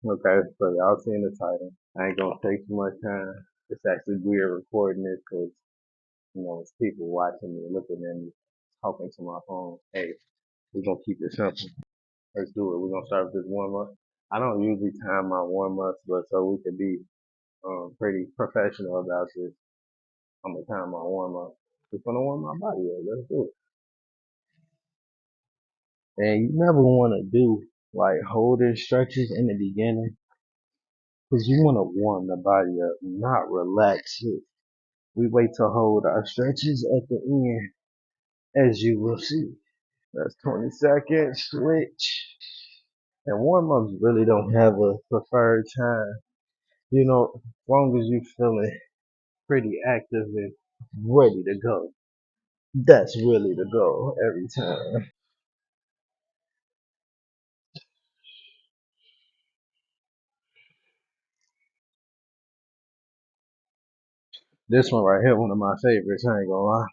Okay, so y'all seen the title. I ain't gonna take too much time. It's actually weird recording this because, it's people watching me, looking at me, talking to my phone. Hey, we're gonna keep it simple. Let's do it. We're gonna start with this warm up. I don't usually time my warm ups, but so we can be pretty professional about this, I'm gonna time my warm up. Just gonna warm my body up. Let's do it. And you never wanna do like holding stretches in the beginning because you wanna warm the body up, not relax it. We wait to hold our stretches at the end, as you will see. That's 20 seconds, switch. And warm ups really don't have a preferred time. As long as you feeling pretty active and ready to go. That's really the goal every time. This one right here, one of my favorites, I ain't gonna lie.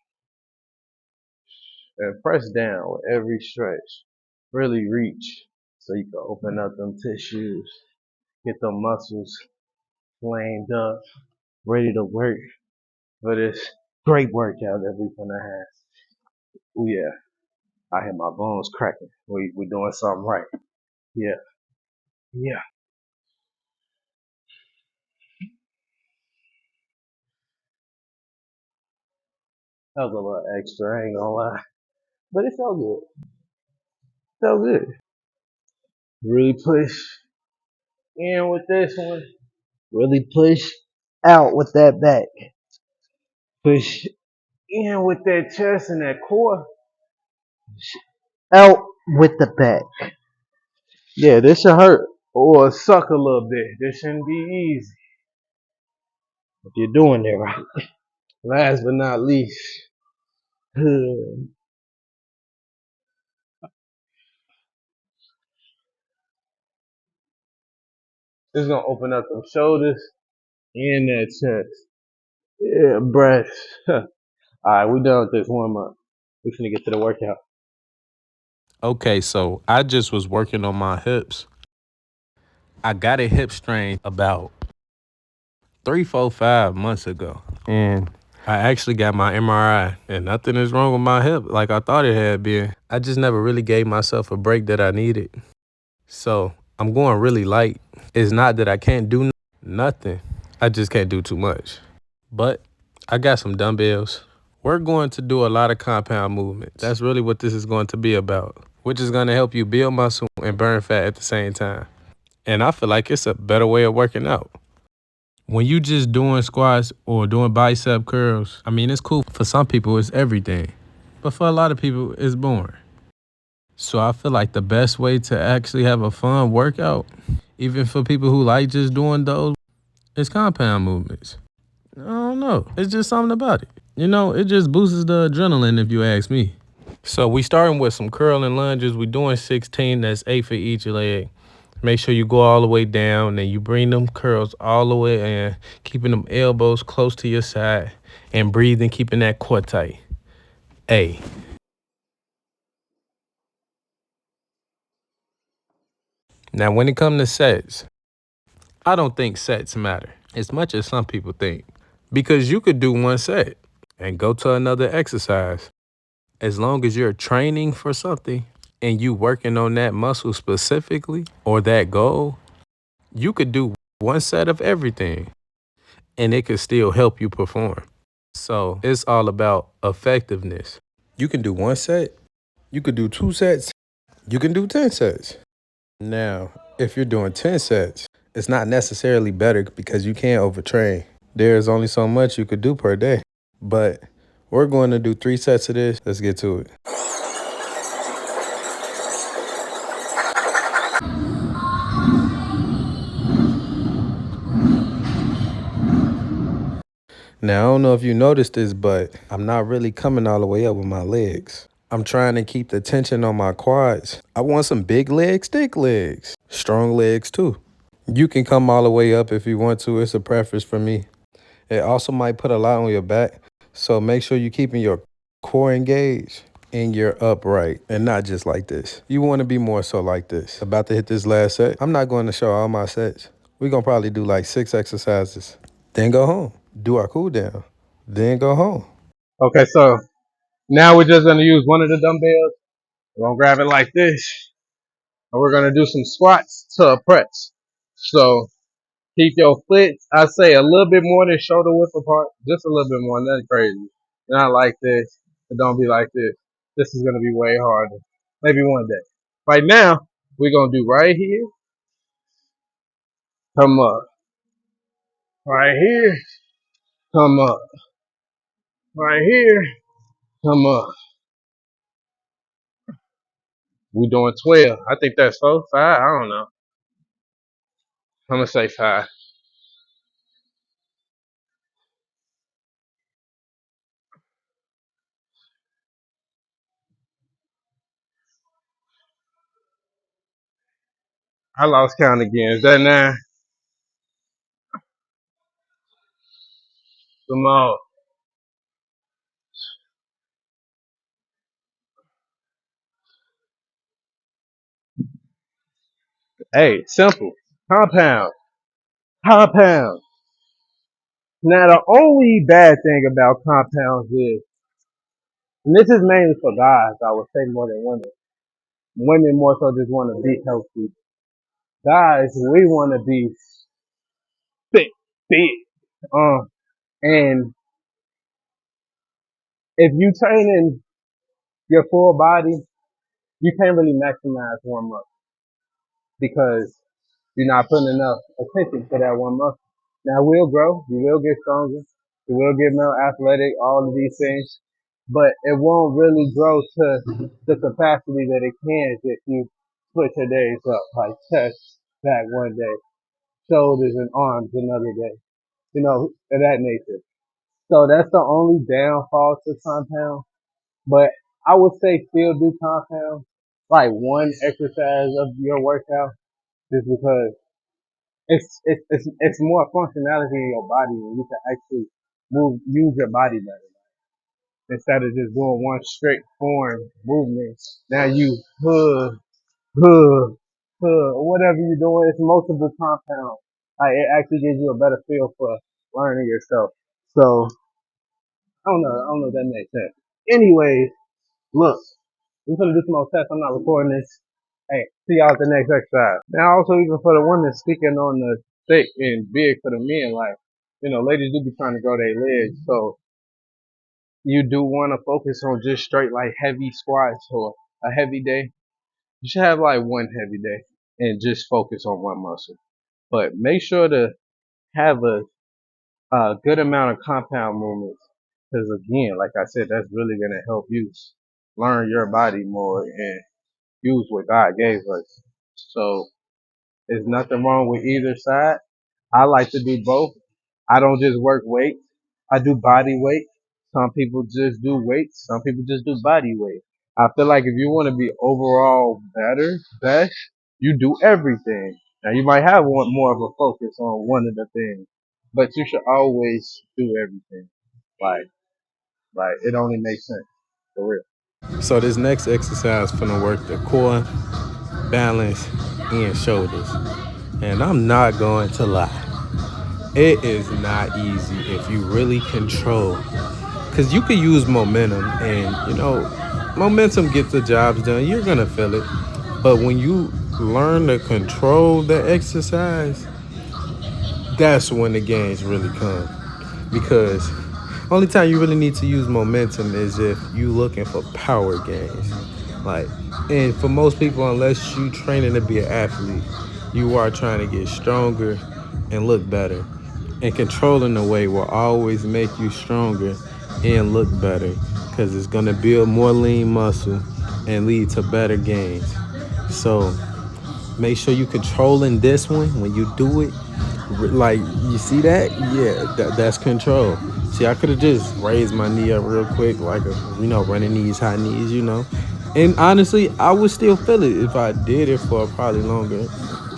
And press down with every stretch. Really reach so you can open up them tissues, get them muscles flamed up, ready to work for this great workout that we gonna have. Oh yeah, I hear my bones cracking. We doing something right. Yeah, yeah. That was a little extra, I ain't gonna lie. But it felt good. Felt good. Really push in with this one. Really push out with that back. Push in with that chest and that core. Out with the back. Yeah, this should hurt or suck a little bit. This shouldn't be easy if you're doing it right. Last but not least, it's gonna open up them shoulders and that chest. Yeah, breath. Alright, we done with this warm up. We finna get to the workout. Okay, so I just was working on my hips. I got a hip strain about 3, 4, 5 months ago. And I actually got my MRI, and nothing is wrong with my hip like I thought it had been. I just never really gave myself a break that I needed. So I'm going really light. It's not that I can't do nothing, I just can't do too much. But I got some dumbbells. We're going to do a lot of compound movements. That's really what this is going to be about, which is going to help you build muscle and burn fat at the same time. And I feel like it's a better way of working out. When you just doing squats or doing bicep curls, I mean, it's cool. For some people, it's everything. But for a lot of people, it's boring. So I feel like the best way to actually have a fun workout, even for people who like just doing those, is compound movements. I don't know. It's just something about it. It just boosts the adrenaline if you ask me. So we starting with some curling lunges. We doing 16. That's 8 for each leg. Make sure you go all the way down and you bring them curls all the way in, keeping them elbows close to your side and breathing, keeping that core tight. A. Now, when it comes to sets, I don't think sets matter as much as some people think because you could do one set and go to another exercise. As long as you're training for something and you working on that muscle specifically or that goal, you could do one set of everything and it could still help you perform. So it's all about effectiveness. You can do one set, you could do 2 sets, you can do 10 sets. Now, if you're doing 10 sets, it's not necessarily better because you can't overtrain. There's only so much you could do per day. But we're going to do 3 sets of this. Let's get to it. Now, I don't know if you noticed this, but I'm not really coming all the way up with my legs. I'm trying to keep the tension on my quads. I want some big legs, thick legs, strong legs too. You can come all the way up if you want to. It's a preference for me. It also might put a lot on your back, so make sure you're keeping your core engaged. and you're upright and not just like this. You want to be more so like this. About to hit this last set. I'm not going to show all my sets. We're going to probably do like 6 exercises, then go home. Do our cool down, then go home. Okay, so now we're just gonna use one of the dumbbells. We're gonna grab it like this, and we're gonna do some squats to a press. So keep your foot, I say, a little bit more than shoulder width apart, just a little bit more, nothing crazy. Not like this, but don't be like this. This is gonna be way harder. Maybe one day. Right now, we're gonna do right here, come up. Right here, come up. Right here, come up. We're doing 12. I think that's 4, 5, I don't know. I'm gonna say 5. I lost count again. Is that 9? Come on. Hey, simple. Compound. Compound. Now the only bad thing about compounds is, and this is mainly for guys, I would say more than women. Women more so just want to be healthy. Guys, we want to be fit, big. And if you training your full body, you can't really maximize warm up because you're not putting enough attention to that one muscle. Now we'll grow, you will get stronger, you will get more athletic, all of these things, but it won't really grow to the capacity that it can if you split your days up, like chest, back one day, shoulders and arms another day, of that nature. So that's the only downfall to compound. But I would say still do compound, like one exercise of your workout, just because it's more functionality in your body when you can actually use your body better instead of just doing one strict form movement. Now you whatever you're doing, it's multiple compounds. Like it actually gives you a better feel for learning yourself. So I don't know if that makes sense. Anyways, look, we're gonna do some more tests. I'm not recording this. Hey, see y'all at the next exercise. Now, also even for the women, speaking on the thick and big for the men, like, ladies do be trying to grow their legs. So you do want to focus on just straight like heavy squats or a heavy day. You should have like one heavy day and just focus on one muscle. But make sure to have a good amount of compound movements. Because again, like I said, that's really going to help you learn your body more and use what God gave us. So there's nothing wrong with either side. I like to do both. I don't just work weight. I do body weight. Some people just do weights. Some people just do body weight. I feel like if you want to be overall better, best, you do everything. Now you might have one more of a focus on one of the things, but you should always do everything. Like, like it only makes sense for real. So this next exercise finna work the core, balance, and shoulders. And I'm not going to lie. It is not easy if you really control. Because you can use momentum and, momentum gets the jobs done. You're going to feel it. But when you learn to control the exercise, that's when the gains really come. Because only time you really need to use momentum is if you looking for power gains. Like, and for most people, unless you training to be an athlete, you are trying to get stronger and look better. And controlling the weight will always make you stronger and look better because it's gonna build more lean muscle and lead to better gains. So make sure you controlling this one when you do it. Like, you see that? Yeah, that's control. See, I could have just raised my knee up real quick, like running knees, high knees. And honestly, I would still feel it if I did it for a probably longer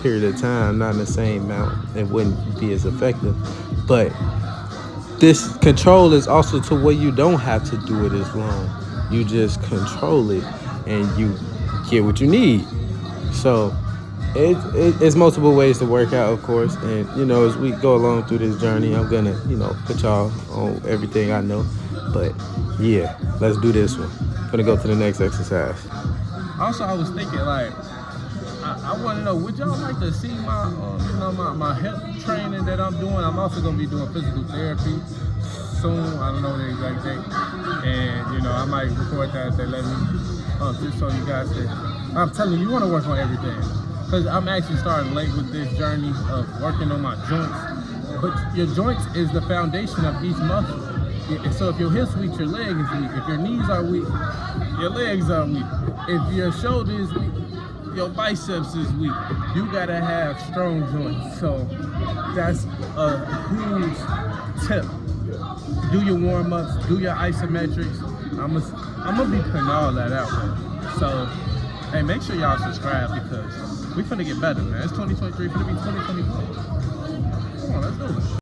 period of time, not in the same amount. It wouldn't be as effective. But this control is also to where you don't have to do it as long. You just control it and you get what you need. So it's multiple ways to work out, of course. And, as we go along through this journey, I'm going to, put y'all on everything I know. But yeah, let's do this one. Gonna go to the next exercise. Also, I was thinking, like, I want to know, would y'all like to see my hip training that I'm doing? I'm also going to be doing physical therapy soon. I don't know the exact date. And, I might record that if they let me, just so you guys can. I'm telling you, you want to work on everything. Because I'm actually starting late with this journey of working on my joints. But your joints is the foundation of each muscle. So if your hips weak, your leg is weak. If your knees are weak, your legs are weak. If your shoulder is weak, your biceps is weak. You gotta have strong joints. So that's a huge tip. Do your warm ups, do your isometrics. I'm gonna be putting all that out, man. So, hey, make sure y'all subscribe because we finna get better, man. It's 2023, finna be 2024. Come on, let's do it.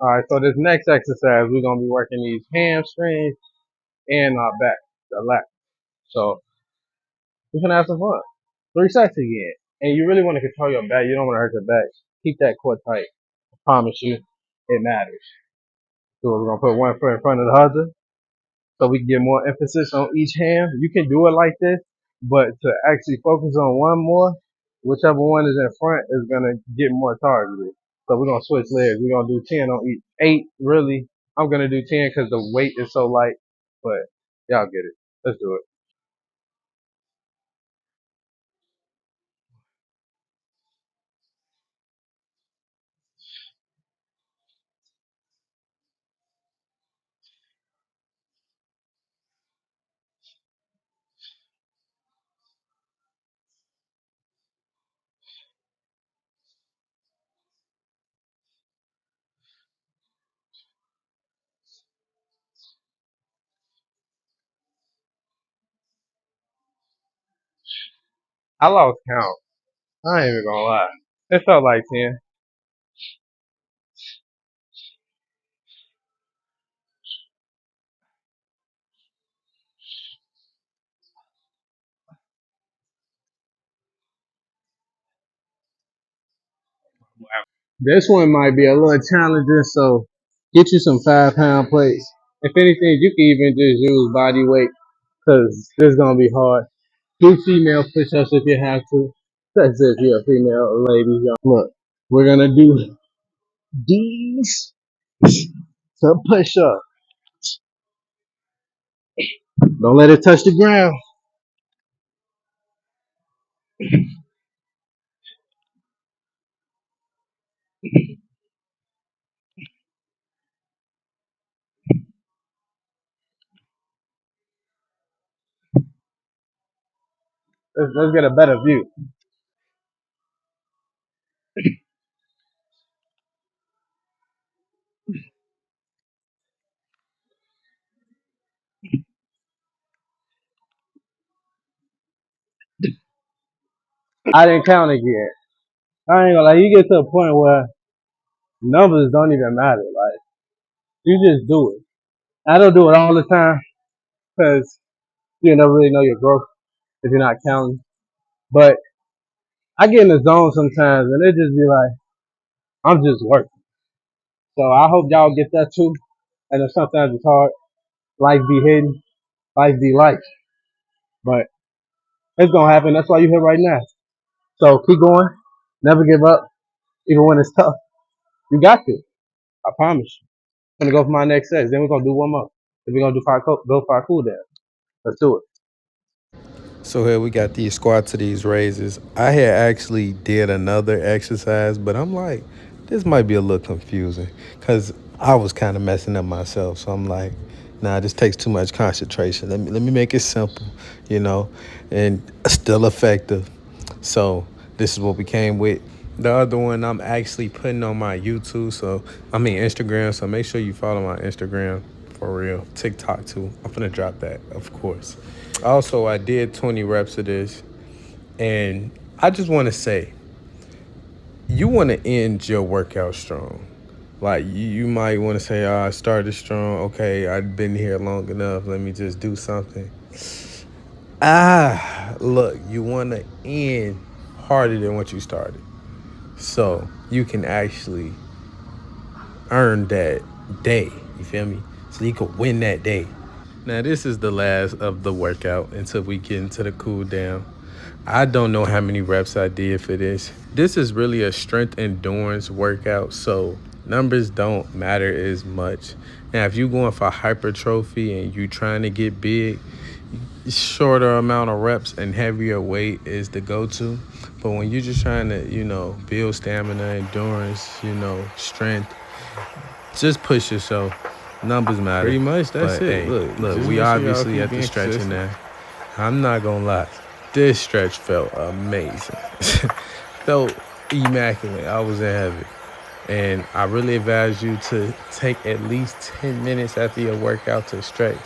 Alright, so this next exercise, we're going to be working these hamstrings and our back, the lat. So, we're going to have some fun. 3 sets again. And you really want to control your back. You don't want to hurt your back. Keep that core tight. I promise you, it matters. So we're going to put one foot in front of the other so we can get more emphasis on each hand. You can do it like this, but to actually focus on one more, whichever one is in front is going to get more targeted. So we're going to switch legs. We're going to do 10 on each. 8, really. I'm going to do 10 because the weight is so light, but y'all get it. Let's do it. I lost count. I ain't even going to lie. It felt like 10. This one might be a little challenging, so get you some 5 pound plates. If anything, you can even just use body weight because this is gonna be hard. Do female push-ups if you have to. That's if you're a female lady. Look, we're gonna do these some push-ups. Don't let it touch the ground. Let's get a better view. I didn't count it yet. I ain't gonna lie. You get to a point where numbers don't even matter. Like you just do it. I don't do it all the time because you never really know your growth if you're not counting. But I get in the zone sometimes and it just be like, I'm just working. So I hope y'all get that too. I know sometimes it's hard. Life be hidden. Life be life. But it's gonna happen. That's why you're here right now. So keep going. Never give up. Even when it's tough. You got to. I promise you. I'm gonna go for my next set. Then we're gonna do one more. Then we're gonna do go for our cool down. Let's do it. So here we got these squats to these raises. I had actually did another exercise, but I'm like, this might be a little confusing because I was kind of messing up myself. So I'm like, nah, this takes too much concentration. Let me make it simple, you know, and still effective. So this is what we came with. The other one I'm actually putting on my YouTube, Instagram. So make sure you follow my Instagram for real. TikTok too. I'm gonna drop that, of course. Also, I did 20 reps of this, and I just want to say, you want to end your workout strong. Like you might want to say, "Oh, I started strong. Okay, I've been here long enough. Let me just do something." Look, you want to end harder than what you started, so you can actually earn that day. You feel me? So you can win that day. Now this is the last of the workout until we get into the cool down. I don't know how many reps I did for this. This is really a strength endurance workout, so numbers don't matter as much. Now, if you're going for hypertrophy and you trying to get big, shorter amount of reps and heavier weight is the go-to. But when you're just trying to, build stamina, endurance, strength, just push yourself. Numbers matter. Pretty much, that's it. Hey, look, we obviously at the stretching now. I'm not gonna lie. This stretch felt amazing. Felt immaculate. I was in heaven. And I really advise you to take at least 10 minutes after your workout to stretch.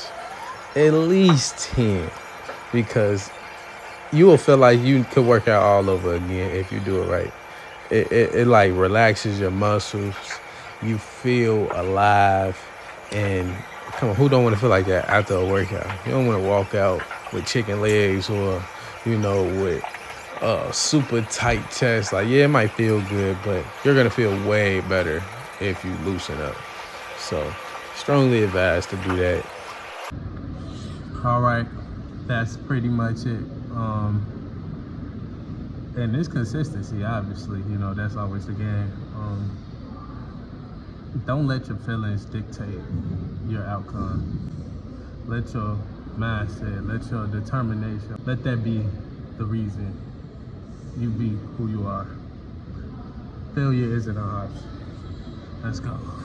At least 10. Because you will feel like you could work out all over again if you do it right. It like relaxes your muscles. You feel alive. And come on, who don't want to feel like that after a workout? You don't want to walk out with chicken legs or, with super tight chest. Like, yeah, it might feel good, but you're going to feel way better if you loosen up. So, strongly advised to do that. All right, that's pretty much it. And it's consistency, obviously, that's always the game. Don't let your feelings dictate your outcome. Let your mindset, let your determination, let that be the reason you be who you are. Failure isn't an option. Let's go.